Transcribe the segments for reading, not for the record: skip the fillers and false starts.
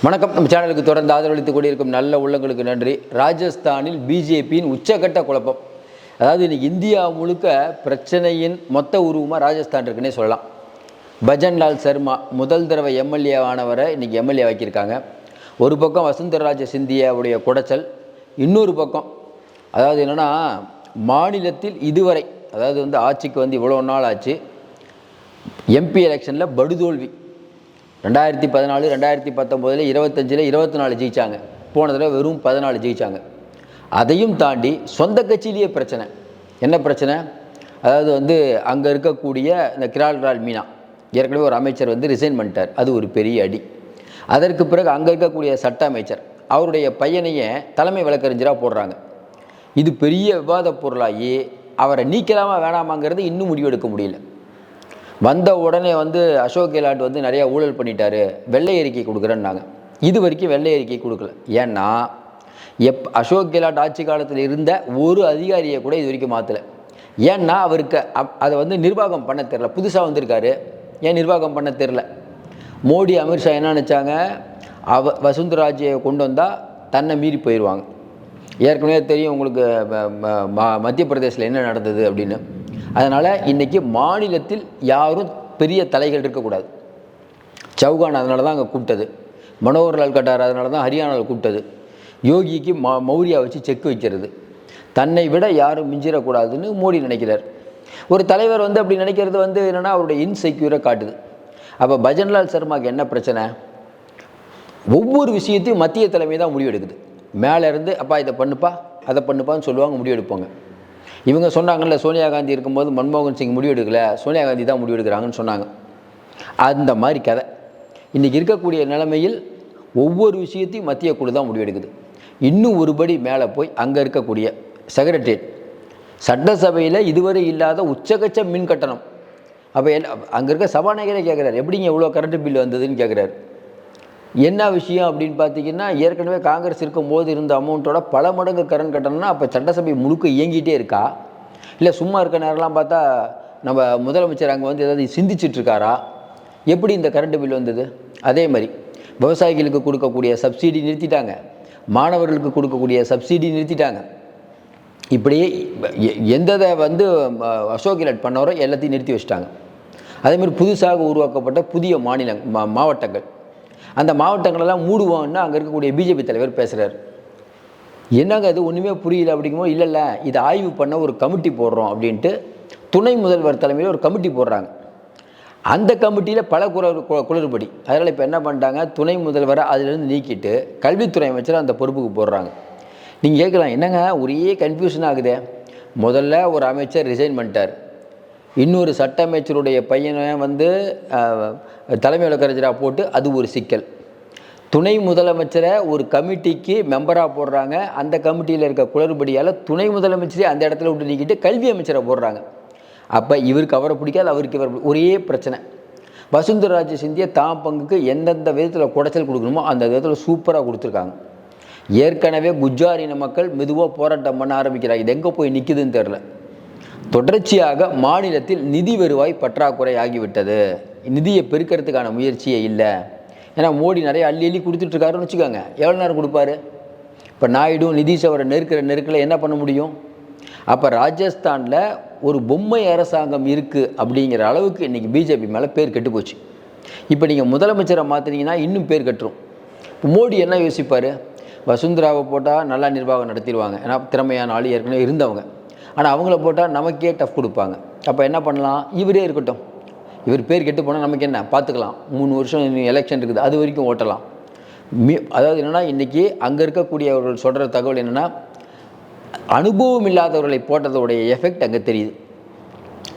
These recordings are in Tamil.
வணக்கம். நம்ம சேனலுக்கு தொடர்ந்து ஆதரவளித்துக் கொண்டிருக்கும் நல்ல உள்ளங்களுக்கு நன்றி. ராஜஸ்தானில் பிஜேபியின் உச்சகட்ட குழப்பம். அதாவது இன்றைக்கி இந்தியா முழுக்க பிரச்சனையின் மொத்த உருவமாக ராஜஸ்தான் இருக்குன்னே சொல்லலாம். பஜன்லால் சர்மா முதல் தடவை எம்எல்ஏ ஆனவரை இன்றைக்கி எம்எல்ஏ ஆக்கியிருக்காங்க. ஒரு பக்கம் வசுந்தரராஜ சிந்தியாவுடைய குடைச்சல், இன்னொரு பக்கம் அதாவது என்னென்னா மாநிலத்தில் இதுவரை அதாவது ஆட்சிக்கு இவ்வளோ நாள் ஆச்சு, எம்பி எலெக்ஷனில் படுதோல்வி. 2014, 2019, 25, 24 ஜெயித்தாங்க. போன தடவை வெறும் 14 ஜெயித்தாங்க. அதையும் தாண்டி சொந்த கட்சியிலேயே பிரச்சனை. என்ன பிரச்சனை? அதாவது அங்கே இருக்கக்கூடிய இந்த கிரால் மீனா ஏற்கனவே ஒரு அமைச்சர் ரிசைன் பண்ணிட்டார். அது ஒரு பெரிய அடி. அதற்கு பிறகு அங்கே இருக்கக்கூடிய சட்ட அமைச்சர் அவருடைய பையனையே தலைமை வழக்கறிஞராக போடுறாங்க. இது பெரிய விவாத பொருளாகி அவரை நீக்கலாமா வேணாமாங்கிறது இன்னும் முடிவெடுக்க முடியல. வந்த உடனே அசோக் கெலாட் நிறையா ஊழல் பண்ணிட்டாரு, வெள்ளை அறிக்கை கொடுக்குறேன்னாங்க. இது வரைக்கும் வெள்ளை அறிக்கை கொடுக்கல. ஏன்னா அசோக் கெலாட் ஆட்சி காலத்தில் இருந்த ஒரு அதிகாரியை கூட இது வரைக்கும் மாற்றலை. ஏன்னா அவருக்கு அதை நிர்வாகம் பண்ண தெரில. புதுசாக வந்திருக்காரு, ஏன் நிர்வாகம் பண்ண தெரில. மோடி அமித்ஷா என்ன நினச்சாங்க, வசுந்தராஜை கொண்டு வந்தால் தன்னை மீறி போயிடுவாங்க. ஏற்கனவே தெரியும் உங்களுக்கு மத்திய பிரதேசில் என்ன நடந்தது அப்படின்னு. அதனால் இன்றைக்கி மாநிலத்தில் யாரும் பெரிய தலைகள் இருக்கக்கூடாது. சௌகான் அதனால தான் அங்கே கூப்பிட்டது, மனோகர்லால் கட்டார் அதனால தான் ஹரியானாவில் கூப்பிட்டது, யோகிக்கு மௌரியா வச்சு செக் வைக்கிறது. தன்னை விட யாரும் மிஞ்சிடக்கூடாதுன்னு மோடி நினைக்கிறார். ஒரு தலைவர் அப்படி நினைக்கிறது என்னென்னா அவருடைய இன்செக்யூரை காட்டுது. அப்போ பஜன்லால் சர்மாவுக்கு என்ன பிரச்சனை? ஒவ்வொரு விஷயத்தையும் மத்திய தலைமை தான் முடிவெடுக்குது. மேலேருந்து அப்பா இதை பண்ணுப்பா அதை பண்ணுப்பான்னு சொல்லுவாங்க, முடிவெடுப்பாங்க. இவங்க சொன்னாங்கல்ல, சோனியா காந்தி இருக்கும்போது மன்மோகன் சிங் முடிவெடுக்கலை, சோனியா காந்தி தான் முடிவெடுக்கிறாங்கன்னு சொன்னாங்க. அந்த மாதிரி கதை. இன்றைக்கி இருக்கக்கூடிய நிலைமையில் ஒவ்வொரு விஷயத்தையும் மத்திய குழு தான் முடிவெடுக்குது. இன்னும் ஒருபடி மேலே போய் அங்கே இருக்கக்கூடிய செக்ரட்டரியேட், சட்டசபையில் இதுவரை இல்லாத உச்சகட்ச மின் கட்டணம். அப்போ அங்கே இருக்க சபாநாயகரே கேட்குறாரு, எப்படிங்க இவ்வளோ கரண்ட் பில் வந்ததுன்னு கேட்குறாரு. என்ன விஷயம் அப்படின்னு பார்த்தீங்கன்னா, ஏற்கனவே காங்கிரஸ் இருக்கும்போது இருந்த அமௌண்ட்டோட பல மடங்கு கரண்ட் கட்டணம்னா அப்போ சட்டசபை முழுக்க இயங்கிட்டே இருக்கா, இல்லை சும்மா இருக்க நேரம்லாம் பார்த்தா நம்ம முதலமைச்சர் அங்கே ஏதாவது சிந்திச்சிட்ருக்காரா? எப்படி இந்த கரண்ட் பில் வந்தது? அதே மாதிரி விவசாயிகளுக்கு கொடுக்கக்கூடிய சப்சிடி நிறுத்திட்டாங்க, மாணவர்களுக்கு கொடுக்கக்கூடிய சப்சிடி நிறுத்திட்டாங்க. இப்படியே எந்ததை அசோக் கெலாட் பண்ணவரோ எல்லாத்தையும் நிறுத்தி வச்சுட்டாங்க. அதேமாதிரி புதுசாக உருவாக்கப்பட்ட புதிய மாவட்டங்கள், அந்த மாவட்டங்களெல்லாம் மூடுவோம்னா அங்கே இருக்கக்கூடிய பிஜேபி தலைவர் பேசுகிறார். என்னங்க அது ஒன்றுமே புரியல அப்படிங்கும்போது, இல்லைல்ல இதை ஆய்வு பண்ண ஒரு கமிட்டி போடுறோம் அப்படின்ட்டு துணை முதல்வர் தலைமையில் ஒரு கமிட்டி போடுறாங்க. அந்த கமிட்டியில் பல குளறுபடி. அதனால் இப்போ என்ன பண்ணிட்டாங்க, துணை முதல்வரை அதிலிருந்து நீக்கிட்டு கல்வித்துறை அமைச்சர் அந்த பொறுப்புக்கு போடுறாங்க. நீங்கள் கேட்கலாம், என்னங்க ஒரே கன்ஃபியூஷன் ஆகுதே. முதல்ல ஒரு அமைச்சர் ரிசைன் பண்ணிட்டார், இன்னொரு சட்ட அமைச்சருடைய பையனை தலைமை வழக்கறிஞராக போட்டு அது ஒரு சிக்கல். துணை முதலமைச்சரை ஒரு கமிட்டிக்கு மெம்பராக போடுறாங்க. அந்த கமிட்டியில் இருக்க குளறுபடியால் துணை முதலமைச்சரே அந்த இடத்துல விட்டு நீக்கிட்டு கல்வி அமைச்சரை போடுறாங்க. அப்போ இவருக்கு அவரை பிடிக்காது, அவருக்கு இவர், ஒரே பிரச்சனை. வசுந்தரராஜ சிந்தியா தான் பங்குக்கு எந்தெந்த விதத்தில் குடைச்சல் கொடுக்கணுமோ அந்த விதத்தில் சூப்பராக கொடுத்துருக்காங்க. ஏற்கனவே குஜ்ஜாரின மக்கள் மெதுவாக போராட்டம் பண்ண ஆரம்பிக்கிறாங்க. இது எங்கே போய் நிற்குதுன்னு தெரில. தொடர்ச்சியாக மாநிலத்தில் நிதி வருவாய் பற்றாக்குறை ஆகிவிட்டது. நிதியை பெருக்கிறதுக்கான முயற்சியே இல்லை. ஏன்னா மோடி நிறைய அள்ளி கொடுத்துட்ருக்காருன்னு வச்சுக்கோங்க. எவ்வளோ நேரம் கொடுப்பாரு? இப்போ நாயுடு நிதிஷ் அவரை நெருக்கில் என்ன பண்ண முடியும்? அப்போ ராஜஸ்தானில் ஒரு பொம்மை அரசாங்கம் இருக்குது அப்படிங்கிற அளவுக்கு இன்றைக்கி பிஜேபி மேலே பேர் கெட்டு போச்சு. இப்போ நீங்கள் முதலமைச்சரை மாற்றினீங்கன்னா இன்னும் பேர் கட்டுரும். இப்போ மோடி என்ன யோசிப்பார்? வசுந்தராவை போட்டால் நல்லா நிர்வாகம் நடத்திடுவாங்க, ஏன்னா திறமையான ஆள் ஏற்கனவே இருந்தவங்க. ஆனால் அவங்கள போட்டால் நமக்கே டஃப் கொடுப்பாங்க. அப்போ என்ன பண்ணலாம், இவரே இருக்கட்டும், இவர் பேர் கெட்டு போனால் நமக்கு என்ன, பார்த்துக்கலாம், 3 வருஷம் எலெக்ஷன் இருக்குது, அது வரைக்கும் ஓட்டலாம். அதாவது என்னென்னா, இன்றைக்கி அங்கே இருக்கக்கூடியவர்கள் சொல்கிற தகவல் என்னென்னா, அனுபவம் இல்லாதவர்களை போட்டதோடைய எஃபெக்ட் அங்கே தெரியுது.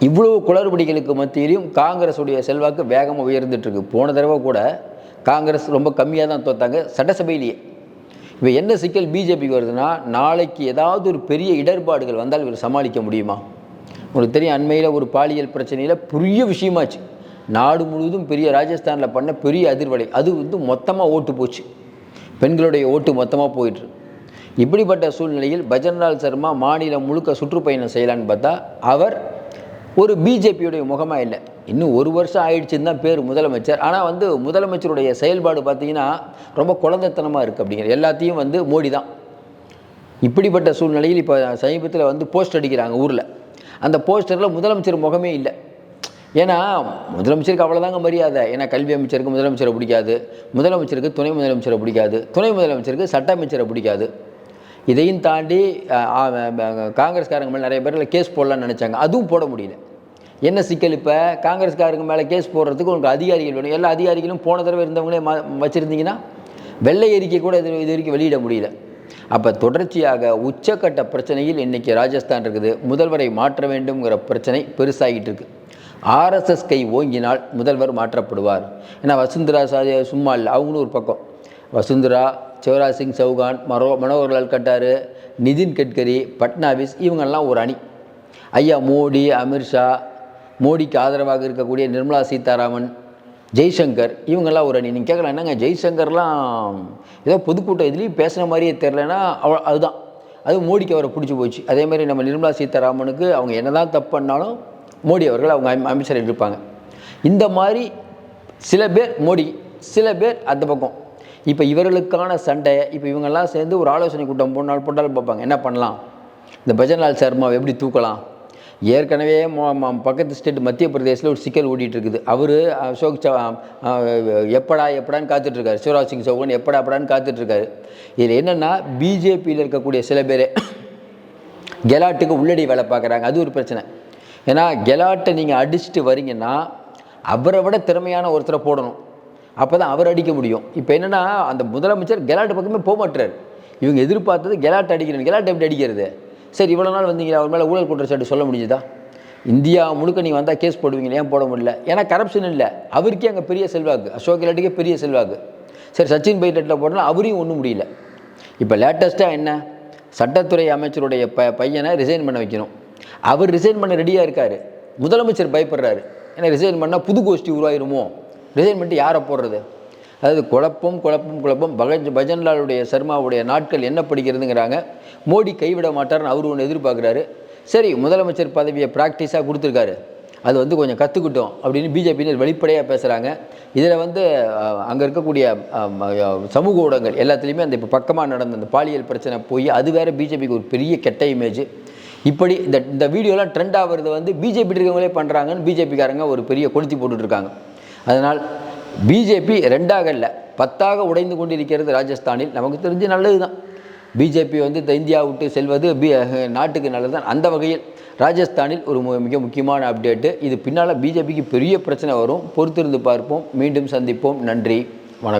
இவ்வளோ குளறுபடிகளுக்கு மத்தியிலையும் காங்கிரஸுடைய செல்வாக்கு வேகமாக உயர்ந்துட்டுருக்கு. போன தடவை கூட காங்கிரஸ் ரொம்ப கம்மியாக தான் தோற்றாங்க சட்டசபையிலேயே. இப்போ என்ன சிக்கல் பிஜேபிக்கு வருதுன்னா, நாளைக்கு ஏதாவது ஒரு பெரிய இடர்பாடுகள் வந்தால் இவர் சமாளிக்க முடியுமா? உங்களுக்கு தெரியும், அண்மையில் ஒரு பாலியல் பிரச்சனையில் பெரிய விஷயமாச்சு. நாடு முழுவதும் பெரிய ராஜஸ்தானில் பண்ண பெரிய அதிர்வலை. அது மொத்தமாக ஓட்டு போச்சு, பெண்களுடைய ஓட்டு மொத்தமாக போயிட்டு. இப்படிப்பட்ட சூழ்நிலையில் பஜன்லால் சர்மா மாநிலம் முழுக்க சுற்றுப்பயணம் செய்யலான்னு பார்த்தா அவர் ஒரு பிஜேபியுடைய முகமாக இல்லை. இன்னும் ஒரு வருஷம் ஆயிடுச்சுன்னு தான் பேர் முதலமைச்சர். ஆனால் வந்து முதலமைச்சருடைய செயல்பாடு பார்த்திங்கன்னா ரொம்ப குழந்தைத்தனமாக இருக்குது அப்படிங்கிற எல்லாத்தையும் வந்து மோடி தான். இப்படிப்பட்ட சூழ்நிலையில் இப்போ சமீபத்தில் வந்து போஸ்ட் அடிக்கிறாங்க ஊரில். அந்த போஸ்டரில் முதலமைச்சர் முகமே இல்லை. ஏன்னா முதலமைச்சருக்கு அவ்வளோதாங்க மரியாதை. ஏன்னா கல்வி அமைச்சருக்கு முதலமைச்சரை பிடிக்காது, முதலமைச்சருக்கு துணை முதலமைச்சரை பிடிக்காது, துணை முதலமைச்சருக்கு சட்ட அமைச்சரை பிடிக்காது. இதையும் தாண்டி காங்கிரஸ்காரங்க மேலே நிறைய பேரில் கேஸ் போடலான்னு நினச்சாங்க, அதுவும் போட முடியல. என்ன சிக்கல்? இப்போ காங்கிரஸ்காரங்க மேலே கேஸ் போடுறதுக்கு உங்களுக்கு அதிகாரிகள் வேணும். எல்லா அதிகாரிகளும் போன தடவை இருந்தவங்களே வச்சுருந்தீங்கன்னா வெள்ளை அறிக்கை கூட இது வரைக்கும் வெளியிட முடியல. அப்போ தொடர்ச்சியாக உச்சக்கட்ட பிரச்சனையில் இன்றைக்கி ராஜஸ்தான் இருக்குது. முதல்வரை மாற்ற வேண்டும்ங்கிற பிரச்சனை பெருசாகிட்டு இருக்குது. ஆர்எஸ்எஸ் கை ஓங்கினால் முதல்வர் மாற்றப்படுவார். ஏன்னா வசுந்தரா சும்மா இல்லை, அவங்களும் ஒரு பக்கம். வசுந்தரா, சிவராஜ் சிங் சௌகான், மனோகர்லால் கட்டார், நிதின் கட்கரி, பட்னாவிஸ், இவங்கெல்லாம் ஒரு அணி. ஐயா மோடி, அமித்ஷா, மோடிக்கு ஆதரவாக இருக்கக்கூடிய நிர்மலா சீதாராமன், ஜெய்சங்கர், இவங்கெல்லாம் ஒரு அணி. நீங்கள் கேட்கலாம், என்னங்க ஜெய்சங்கர்லாம் ஏதோ பொதுக்கூட்டம் இதுலேயும் பேசுன மாதிரியே தெரிலனா அதுதான், அது மோடிக்கு அவரை பிடிச்சி போச்சு. அதேமாதிரி நம்ம நிர்மலா சீதாராமனுக்கு அவங்க என்ன தான் தப்பு பண்ணாலும் மோடி அவர்கள் அவங்க அமைச்சர் இருப்பாங்க. இந்த மாதிரி சில பேர் மோடி, சில பேர் அந்த பக்கம். இப்போ இவர்களுக்கான சண்டை. இப்போ இவங்கெல்லாம் சேர்ந்து ஒரு ஆலோசனை கூட்டம் போட்டாலும் பார்ப்பாங்க என்ன பண்ணலாம், இந்த பஜன்லால் சர்மாவை எப்படி தூக்கலாம். ஏற்கனவே பக்கத்து ஸ்டேட் மத்திய பிரதேசில் ஒரு சிக்கல் ஓடிட்டுருக்குது. அவர் அசோக் எப்படான்னு காத்துட்ருக்காரு. சிவராஜ் சிங் சௌகான் எப்படான்னு காத்துட்ருக்காரு. இதில் என்னென்னா பிஜேபியில் இருக்கக்கூடிய சில பேர் கெலாட்டுக்கு உள்ளடி வேலை பார்க்குறாங்க. அது ஒரு பிரச்சனை. ஏன்னா கெலாட்டை நீங்கள் அடிச்சுட்டு வரீங்கன்னா அவரை விட திறமையான ஒருத்தரை போடணும், அப்போ தான் அவர் அடிக்க முடியும். இப்போ என்னென்னா அந்த முதலமைச்சர் கெலாட்டு பக்கமே போக மாட்டுறாரு. இவங்க எதிர்பார்த்தது கெலாட் அடிக்கிறேன். கெலாட் எப்படி அடிக்கிறது? சரி, இவ்வளோ நாள் வந்தீங்க, அவர் மேலே ஊழல் குற்றச்சாட்டு சொல்ல முடிஞ்சுதா? இந்தியா முழுக்க நீங்கள் வந்தால் கேஸ் போடுவீங்க, ஏன் போட முடியல? ஏன்னா கரப்ஷன் இல்லை. அவருக்கே அங்கே பெரிய செல்வாக்கு, அசோக் கெலாட்டுக்கே பெரிய செல்வாக்கு. சரி, சச்சின் பைலட்டில் போடணும், அவரையும் ஒன்றும் முடியல. இப்போ லேட்டஸ்ட்டாக என்ன, சட்டத்துறை அமைச்சருடைய பையனை ரிசைன் பண்ண வைக்கணும். அவர் ரிசைன் பண்ண ரெடியாக இருக்கார். முதலமைச்சர் பயப்படுறாரு. ஏன்னா ரிசைன் பண்ணால் புது கோஷ்டி உருவாயிருமோ, ரிசைன் பண்ணிட்டு யாரை போடுறது? அதாவது குழப்பம். பஜன்லாலுடைய சர்மாவுடைய நாட்கள் என்ன படிக்கிறதுங்கிறாங்க. மோடி கைவிட மாட்டார்னு அவர் ஒன்று எதிர்பார்க்குறாரு. சரி, முதலமைச்சர் பதவியை ப்ராக்டிஸாக கொடுத்துருக்காரு, அது வந்து கொஞ்சம் கற்றுக்கிட்டோம் அப்படின்னு பிஜேபியினர் வெளிப்படையாக பேசுகிறாங்க. இதில் வந்து அங்கே இருக்கக்கூடிய சமூக ஊடகங்கள் எல்லாத்துலேயுமே அந்த இப்போ பக்கமாக நடந்த அந்த பாலியல் பிரச்சனை போய் அது வேறு பிஜேபிக்கு ஒரு பெரிய கெட்ட இமேஜ். இப்படி இந்த வீடியோலாம் ட்ரெண்ட் ஆகிறது வந்து பிஜேபி இருக்கவங்களே பண்ணுறாங்கன்னு பிஜேபிக்காரங்க ஒரு பெரிய கொளுத்தி போட்டுட்ருக்காங்க. அதனால் பிஜேபி 2ஆக இல்லை 10ஆக உடைந்து கொண்டிருக்கிறது ராஜஸ்தானில். நமக்கு தெரிஞ்சு நல்லது தான். பிஜேபி வந்து இந்தியா விட்டு செல்வது நாட்டுக்கு நல்லது தான். அந்த வகையில் ராஜஸ்தானில் ஒரு மிக முக்கியமான அப்டேட்டு இது. பின்னால் பிஜேபிக்கு பெரிய பிரச்சனை வரும். பொறுத்திருந்து பார்ப்போம். மீண்டும் சந்திப்போம். நன்றி.